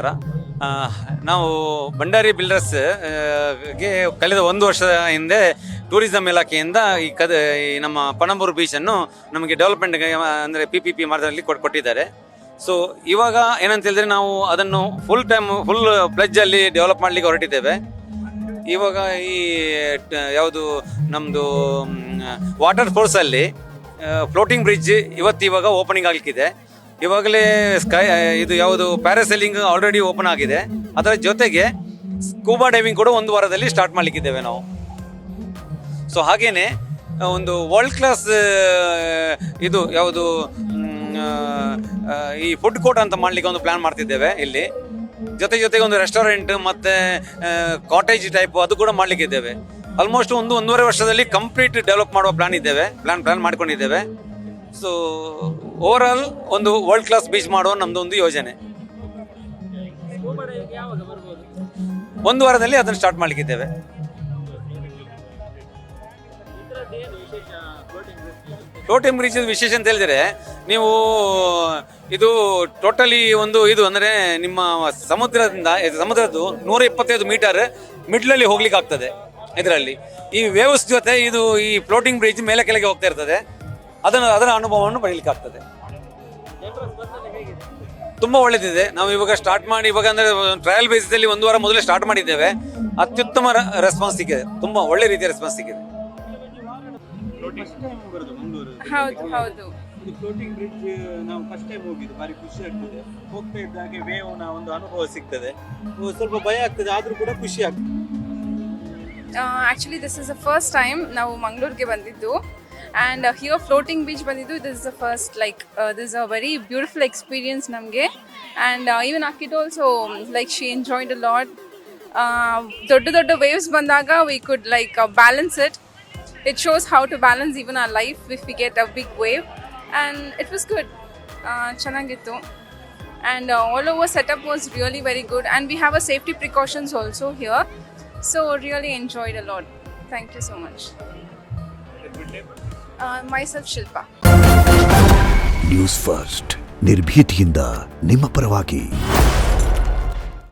ನಮಸ್ಕಾರ. ನಾವು ಭಂಡಾರಿ ಬಿಲ್ಡರ್ಸ್ ಗೆ ಕಳೆದ 1 ವರ್ಷದ ಹಿಂದೆ ಟೂರಿಸಂ ಇಲಾಖೆಯಿಂದ ಈ ನಮ್ಮ ಪಣಂಬೂರು ಬೀಚನ್ನು ನಮಗೆ ಡೆವಲಪ್ಮೆಂಟ್ಗೆ ಅಂದರೆ PPP ಮಾರ್ಗದಲ್ಲಿ ಕೊಟ್ಟಿದ್ದಾರೆ. ಸೊ ಇವಾಗ ಏನಂತ ಹೇಳಿದ್ರೆ ನಾವು ಅದನ್ನು ಫುಲ್ ಪ್ಲೆಜ್ಜಲ್ಲಿ ಡೆವಲಪ್ ಮಾಡಲಿಕ್ಕೆ ಹೊರಟಿದ್ದೇವೆ. ಇವಾಗ ಈ ಯಾವುದು ನಮ್ಮದು ವಾಟರ್ ಫೋರ್ಸಲ್ಲಿ ಫ್ಲೋಟಿಂಗ್ ಬ್ರಿಡ್ಜ್ ಇವಾಗ ಓಪನಿಂಗ್ ಆಗಲಿಕ್ಕಿದೆ. ಇವಾಗಲೇ ಇದು ಯಾವುದು ಪ್ಯಾರಾಸೈಲಿಂಗ್ ಆಲ್ರೆಡಿ ಓಪನ್ ಆಗಿದೆ. ಅದರ ಜೊತೆಗೆ ಸ್ಕೂಬಾ ಡೈವಿಂಗ್ ಕೂಡ 1 ವಾರದಲ್ಲಿ ಸ್ಟಾರ್ಟ್ ಮಾಡಲಿಕ್ಕಿದ್ದೇವೆ ನಾವು. ಸೊ ಹಾಗೇನೆ ಒಂದು ವರ್ಲ್ಡ್ ಕ್ಲಾಸ್ ಇದು ಯಾವುದು ಈ ಫುಡ್ ಕೋರ್ಟ್ ಅಂತ ಮಾಡಲಿಕ್ಕೆ ಒಂದು ಪ್ಲಾನ್ ಮಾಡ್ತಿದ್ದೇವೆ. ಇಲ್ಲಿ ಜೊತೆಗೆ ಒಂದು ರೆಸ್ಟೋರೆಂಟ್ ಮತ್ತೆ ಕಾಟೇಜ್ ಟೈಪ್ ಅದು ಕೂಡ ಮಾಡಲಿಕ್ಕಿದ್ದೇವೆ. ಆಲ್ಮೋಸ್ಟ್ 1.5 ವರ್ಷದಲ್ಲಿ ಕಂಪ್ಲೀಟ್ ಡೆವಲಪ್ ಮಾಡುವ ಪ್ಲಾನ್ ಮಾಡ್ಕೊಂಡಿದ್ದೇವೆ. ಸೊ ಓವರ್ ಆಲ್ ಒಂದು ವರ್ಲ್ಡ್ ಕ್ಲಾಸ್ ಬೀಚ್ ಮಾಡುವ ನಮ್ದು ಒಂದು ಯೋಜನೆ. 1 ವಾರದಲ್ಲಿ ಅದನ್ನು ಸ್ಟಾರ್ಟ್ ಮಾಡಲಿಕ್ಕಿದ್ದೇವೆ. ಫ್ಲೋಟಿಂಗ್ ಬ್ರಿಡ್ಜ್ ವಿಶೇಷ ಅಂತ ಹೇಳಿದರೆ ನೀವು ಇದು ಟೋಟಲಿ ಇದು ಅಂದರೆ ನಿಮ್ಮ ಸಮುದ್ರದ್ದು 125 ಮೀಟರ್ ಮಿಡ್ಲಲ್ಲಿ ಹೋಗ್ಲಿಕ್ಕೆ ಆಗ್ತದೆ. ಇದರಲ್ಲಿ ಈ ವೇವ್ಸ್ ಜೊತೆ ಈ ಫ್ಲೋಟಿಂಗ್ ಬ್ರಿಡ್ಜ್ ಮೇಲೆ ಕೆಳಗೆ ಹೋಗ್ತಾ ಇರ್ತದೆ. ಅದರ ಅನುಭವವನ್ನು ಪಡೀಲಿಕ್ಕೆ ಆಗ್ತದೆ. ತುಂಬ ಒಳ್ಳೆದಿದೆ. ನಾವು ಇವಾಗ ಸ್ಟಾರ್ಟ್ ಮಾಡಿ ಅಂದರೆ ಟ್ರಯಲ್ ಬೇಸಿಸಲ್ಲಿ 1 ವಾರ ಮೊದಲೇ ಸ್ಟಾರ್ಟ್ ಮಾಡಿದ್ದೇವೆ. ಅತ್ಯುತ್ತಮ ರೆಸ್ಪಾನ್ಸ್ ಸಿಕ್ಕಿದೆ. ತುಂಬ ಒಳ್ಳೆ ರೀತಿಯ ರೆಸ್ಪಾನ್ಸ್ ಸಿಕ್ಕಿದೆ. ಹೌದು. ಫ್ಲೋಟಿಂಗ್ ಬ್ರಿಡ್ಜ್ ನಾವು ಫಸ್ಟ್ ಟೈಮ್ ಹೋಗಿದ್ದು, ಭಾರಿ ಖುಷಿ ಆಗ್ತದೆ. ಹೋಗ್ತಾ ಇದ್ದಾಗೆ ವೇವ್ನ ಒಂದು ಅನುಭವ ಸಿಗ್ತದೆ. ಸ್ವಲ್ಪ ಭಯ ಆಗ್ತದೆ, ಆದ್ರೂ ಕೂಡ ಖುಷಿ ಆಗ್ತದೆ. Actually this is the first time ನಾವು ಮಂಗಳೂರಿಗೆ ಬಂದಿದ್ದು. ಆ್ಯಂಡ್ ಹಿಯರ್ ಫ್ಲೋಟಿಂಗ್ ಬೀಚ್ ಬಂದಿದ್ದು. This is the first this is a very beautiful experience ನಮಗೆ. ಆ್ಯಂಡ್ ಈವನ್ ಅಕ್ಕಿಟ್ also she enjoyed a lot. ದೊಡ್ಡ ವೇವ್ಸ್ ಬಂದಾಗ we could balance it. It shows how to balance even our life if we get a big wave, and it was good. Chanagittu, and all over setup was really very good, and we have a safety precautions also here, so really enjoyed a lot. Thank you so much. Myself Shilpa. News First, ನಿರ್ಭೀತಿಯಿಂದ ನಿಮ್ಮ ಪರವಾಗಿ.